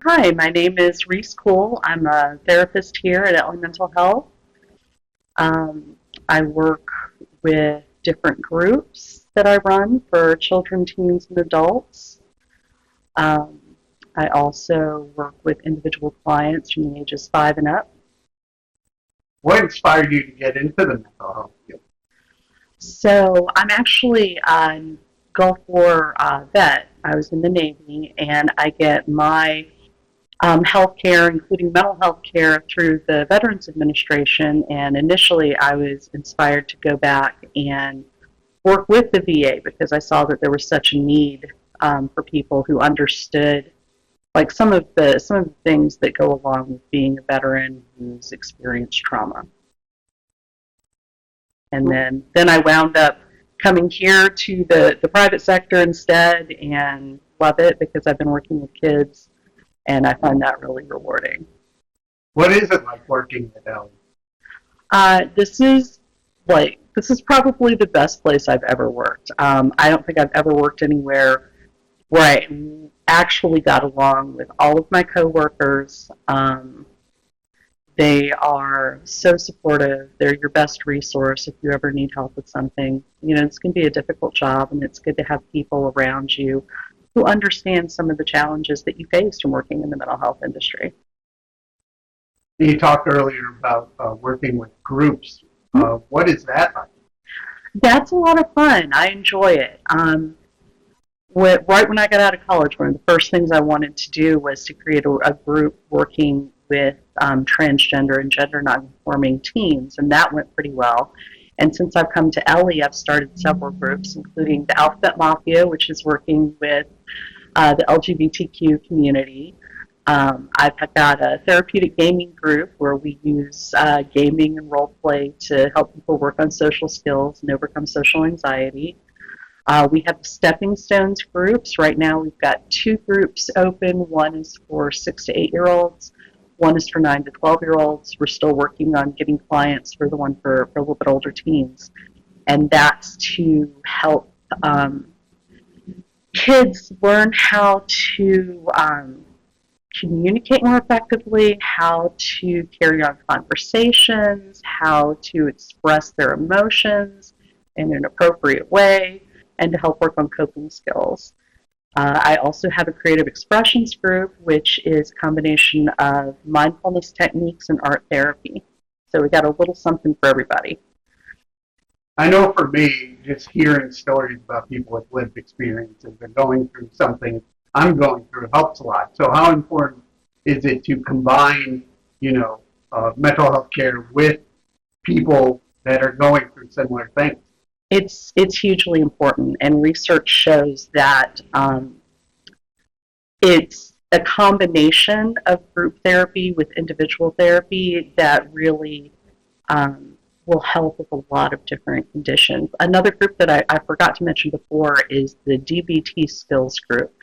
Hi, my name is Rhys Kuhl. I'm a therapist here at Ellie Mental Health. I work with different groups that I run for children, teens, and adults. Um, I also work with individual clients from the ages 5 and up. What inspired you to get into the mental health field? So I'm actually a Gulf War vet. I was in the Navy, and I get my health care, including mental health care, through the Veterans Administration. And initially, I was inspired to go back and work with the VA because I saw that there was such a need for people who understood like some of the things that go along with being a veteran who's experienced trauma. And then I wound up coming here to the private sector instead and love it because I've been working with kids and I find that really rewarding. What is it like working at Ellie? This is this is probably the best place I've ever worked. I don't think I've ever worked anywhere where I actually got along with all of my coworkers. They are so supportive. They're your best resource if you ever need help with something. You know, it's going to be a difficult job, and it's good to have people around you who understand some of the challenges that you face from working in the mental health industry. You talked earlier about working with groups. What is that like? That's a lot of fun. I enjoy it. Right when I got out of college, one of the first things I wanted to do was to create a group working with transgender and gender nonconforming teens, and that went pretty well. And since I've come to Ellie, I've started several groups, including the Alphabet Mafia, which is working with the LGBTQ community. I've got a therapeutic gaming group where we use gaming and role play to help people work on social skills and overcome social anxiety. We have stepping stones groups. Right now we've got two groups open. One is for 6 to 8 year olds. One is for 9 to 12 year olds. We're still working on getting clients for the one for a little bit older teens. And that's to help kids learn how to communicate more effectively, how to carry on conversations, how to express their emotions in an appropriate way, and to help work on coping skills. I also have a creative expressions group, which is a combination of mindfulness techniques and art therapy. So we got a little something for everybody. I know for me, just hearing stories about people with lived experiences and going through something I'm going through helps a lot. So how important is it to combine, mental health care with people that are going through similar things? It's hugely important, and research shows that it's a combination of group therapy with individual therapy that really will help with a lot of different conditions. Another group that I forgot to mention before is the DBT skills group.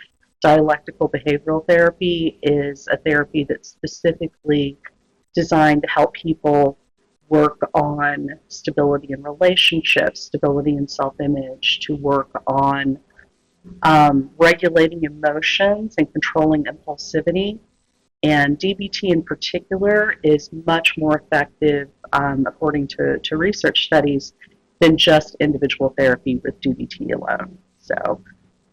Dialectical behavioral therapy is a therapy that's specifically designed to help people work on stability in relationships, stability in self-image, to work on regulating emotions and controlling impulsivity. And DBT in particular is much more effective, according to research studies, than just individual therapy with DBT alone. So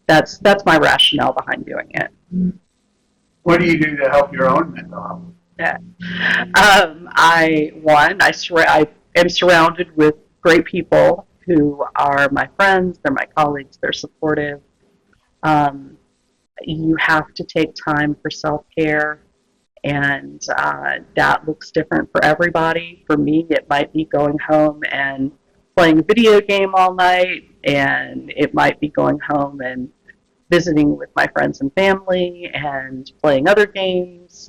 that's my rationale behind doing it. What do you do to help your own mental health? Yeah. I am surrounded with great people who are my friends, they're my colleagues, they're supportive. You have to take time for self-care, and that looks different for everybody. For me, it might be going home and playing a video game all night, and it might be going home and visiting with my friends and family and playing other games.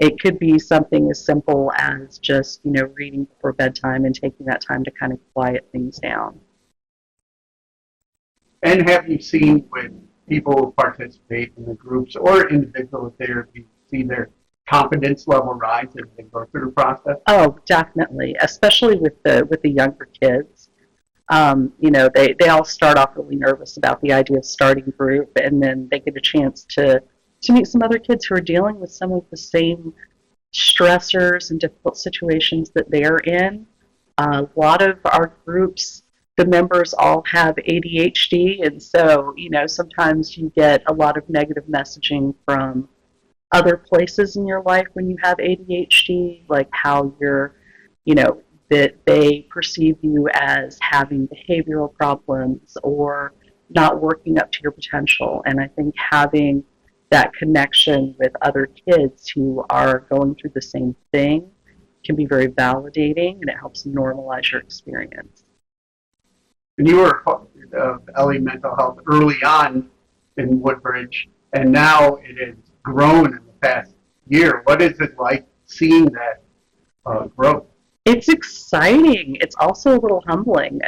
It could be something as simple as just, reading before bedtime and taking that time to kind of quiet things down. And have you seen with people who participate in the groups or individual therapy see their confidence level rise as they go through the process? Oh, definitely, especially with the younger kids. They all start off really nervous about the idea of starting group, and then they get a chance to to meet some other kids who are dealing with some of the same stressors and difficult situations that they're in. A lot of our groups, the members all have ADHD, and so, sometimes you get a lot of negative messaging from other places in your life when you have ADHD, like how you know, that they perceive you as having behavioral problems or not working up to your potential. And I think having that connection with other kids who are going through the same thing can be very validating, and it helps normalize your experience. And you were Ellie mental health early on in Woodbridge, and now it has grown in the past year. What is it like seeing that growth? It's exciting. It's also a little humbling.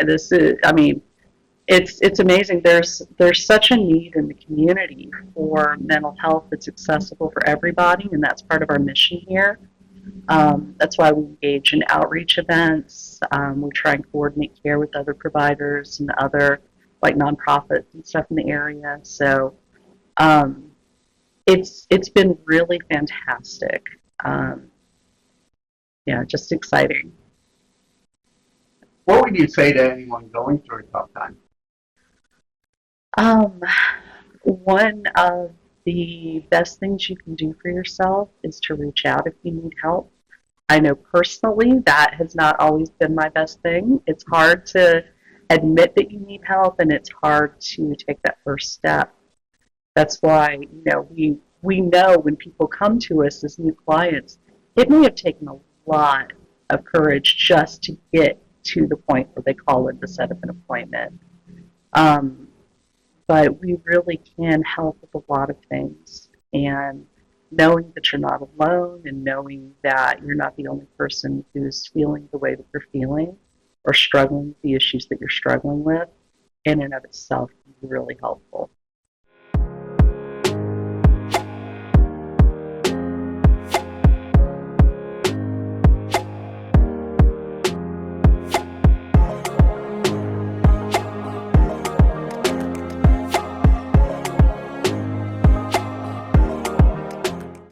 It's amazing. There's such a need in the community for mental health that's accessible for everybody, and that's part of our mission here. That's why we engage in outreach events. We try and coordinate care with other providers and other like nonprofits and stuff in the area. So um, it's been really fantastic. Um, yeah, just exciting. What would you say to anyone going through a tough time? Um, One of the best things you can do for yourself is to reach out if you need help. I know personally that has not always been my best thing. It's hard to admit that you need help, and it's hard to take that first step. That's why, we know when people come to us as new clients, it may have taken a lot of courage just to get to the point where they call in to set up an appointment. Um, but we really can help with a lot of things. And knowing that you're not alone and knowing that you're not the only person who's feeling the way that you're feeling or struggling with the issues that you're struggling with, in and of itself, can be really helpful.